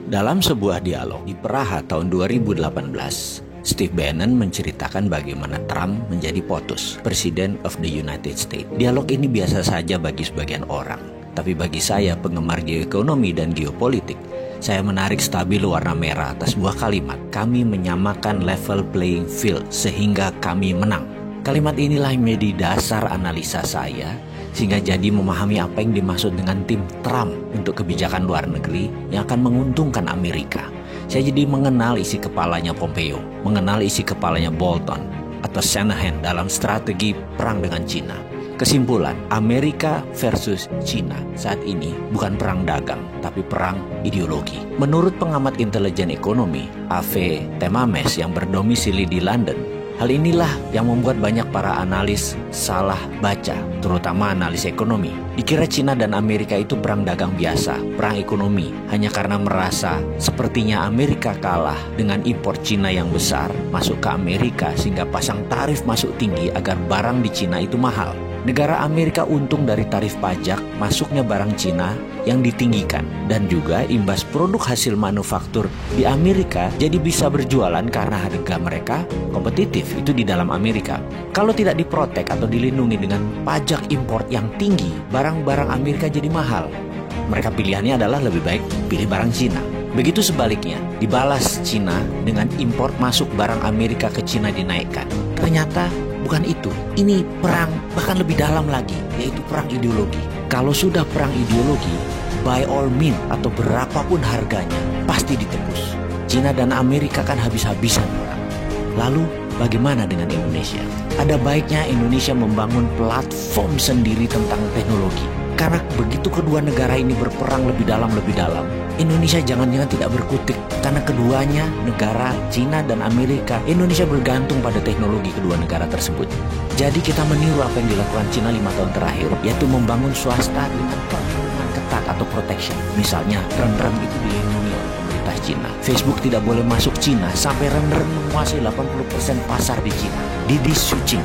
Dalam sebuah dialog di Praha tahun 2018, Steve Bannon menceritakan bagaimana Trump menjadi POTUS, President of the United States. Dialog ini biasa saja bagi sebagian orang, tapi bagi saya, penggemar geoekonomi dan geopolitik, saya menarik stabilo warna merah atas sebuah kalimat. Kami menyamakan level playing field sehingga kami menang. Kalimat inilah yang menjadi dasar analisa saya, sehingga jadi memahami apa yang dimaksud dengan tim Trump untuk kebijakan luar negeri yang akan menguntungkan Amerika. Saya jadi mengenal isi kepalanya Pompeo, mengenal isi kepalanya Bolton atau Shanahan dalam strategi perang dengan Cina. Kesimpulan, Amerika versus Cina saat ini bukan perang dagang, tapi perang ideologi. Menurut pengamat intelijen ekonomi, A.V. Temames yang berdomisili di London, hal inilah yang membuat banyak para analis salah baca, terutama analis ekonomi. Dikira Cina dan Amerika itu perang dagang biasa, perang ekonomi, hanya karena merasa sepertinya Amerika kalah dengan impor Cina yang besar masuk ke Amerika sehingga pasang tarif masuk tinggi agar barang di Cina itu mahal. Negara Amerika untung dari tarif pajak masuknya barang Cina yang ditinggikan, dan juga imbas produk hasil manufaktur di Amerika jadi bisa berjualan karena harga mereka kompetitif itu di dalam Amerika. Kalau tidak diprotek atau dilindungi dengan pajak impor yang tinggi, barang-barang Amerika jadi mahal. Mereka pilihannya adalah lebih baik pilih barang Cina. Begitu sebaliknya, dibalas Cina dengan impor masuk barang Amerika ke Cina dinaikkan. Ternyata bukan itu. Ini perang bahkan lebih dalam lagi, yaitu perang ideologi. Kalau sudah perang ideologi, by all means atau berapapun harganya, pasti ditebus. Cina dan Amerika kan habis-habisan perang. Lalu bagaimana dengan Indonesia? Ada baiknya Indonesia membangun platform sendiri tentang teknologi. Karena begitu kedua negara ini berperang lebih dalam, Indonesia jangan-jangan tidak berkutik. Karena keduanya, negara Cina dan Amerika, Indonesia bergantung pada teknologi kedua negara tersebut. Jadi kita meniru apa yang dilakukan Cina 5 tahun terakhir, yaitu membangun swasta dengan perlindungan ketat atau protection. Misalnya, rem-rem itu dilindungi oleh pemerintah Cina. Facebook tidak boleh masuk Cina sampai rem-rem menguasai 80% pasar di Cina. Didi switching,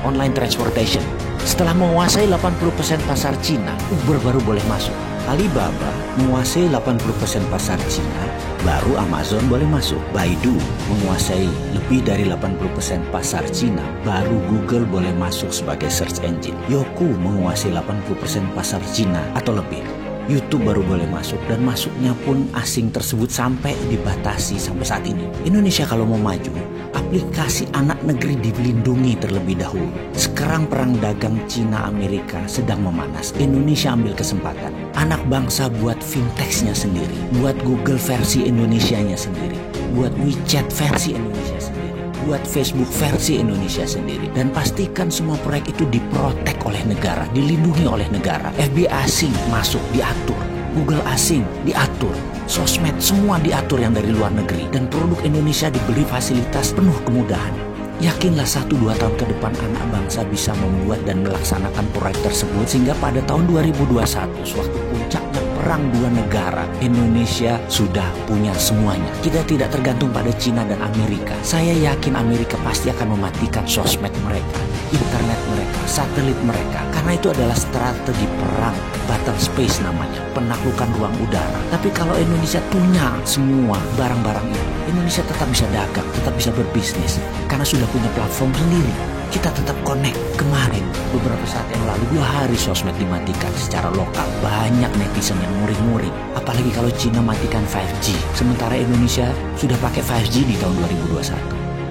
online transportation. Setelah menguasai 80% pasar Cina, Uber baru boleh masuk. Alibaba menguasai 80% pasar Cina, baru Amazon boleh masuk. Baidu menguasai lebih dari 80% pasar Cina, baru Google boleh masuk sebagai search engine. Youku menguasai 80% pasar Cina atau lebih. YouTube baru boleh masuk, dan masuknya pun asing tersebut sampai dibatasi sampai saat ini. Indonesia kalau mau maju, aplikasi anak negeri dilindungi terlebih dahulu. Sekarang perang dagang Cina Amerika sedang memanas. Indonesia ambil kesempatan. Anak bangsa buat fintechnya sendiri, buat Google versi Indonesianya sendiri, buat WeChat versi Indonesia sendiri, buat Facebook versi Indonesia sendiri, dan pastikan semua proyek itu diprotek oleh negara, dilindungi oleh negara. FBI asing masuk diatur, Google asing diatur, sosmed semua diatur yang dari luar negeri, dan produk Indonesia diberi fasilitas penuh kemudahan. Yakinlah 1-2 tahun ke depan anak bangsa bisa membuat dan melaksanakan proyek tersebut, sehingga pada tahun 2021 sewaktu puncaknya perang dua negara, Indonesia sudah punya semuanya. Kita tidak tergantung pada Cina dan Amerika. Saya yakin Amerika pasti akan mematikan sosmed mereka, internet mereka, satelit mereka, karena itu adalah strategi perang, battle space namanya, penaklukan ruang udara. Tapi kalau Indonesia punya semua barang-barang itu, Indonesia tetap bisa dagang, tetap bisa berbisnis, karena sudah punya platform sendiri. Kita tetap connect. Kemarin, beberapa saat yang lalu, 2 hari sosmed dimatikan secara lokal. Banyak netizen yang muring-muring. Apalagi kalau Cina matikan 5G. Sementara Indonesia sudah pakai 5G di tahun 2021.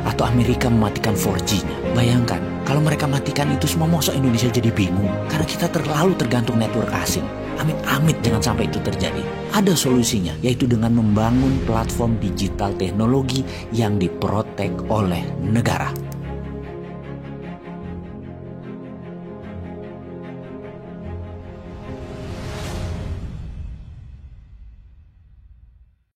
Atau Amerika mematikan 4G-nya. Bayangkan, kalau mereka matikan itu semua, masa Indonesia jadi bingung? Karena kita terlalu tergantung network asing. Amit-amit jangan sampai itu terjadi. Ada solusinya, yaitu dengan membangun platform digital teknologi yang diprotek oleh negara.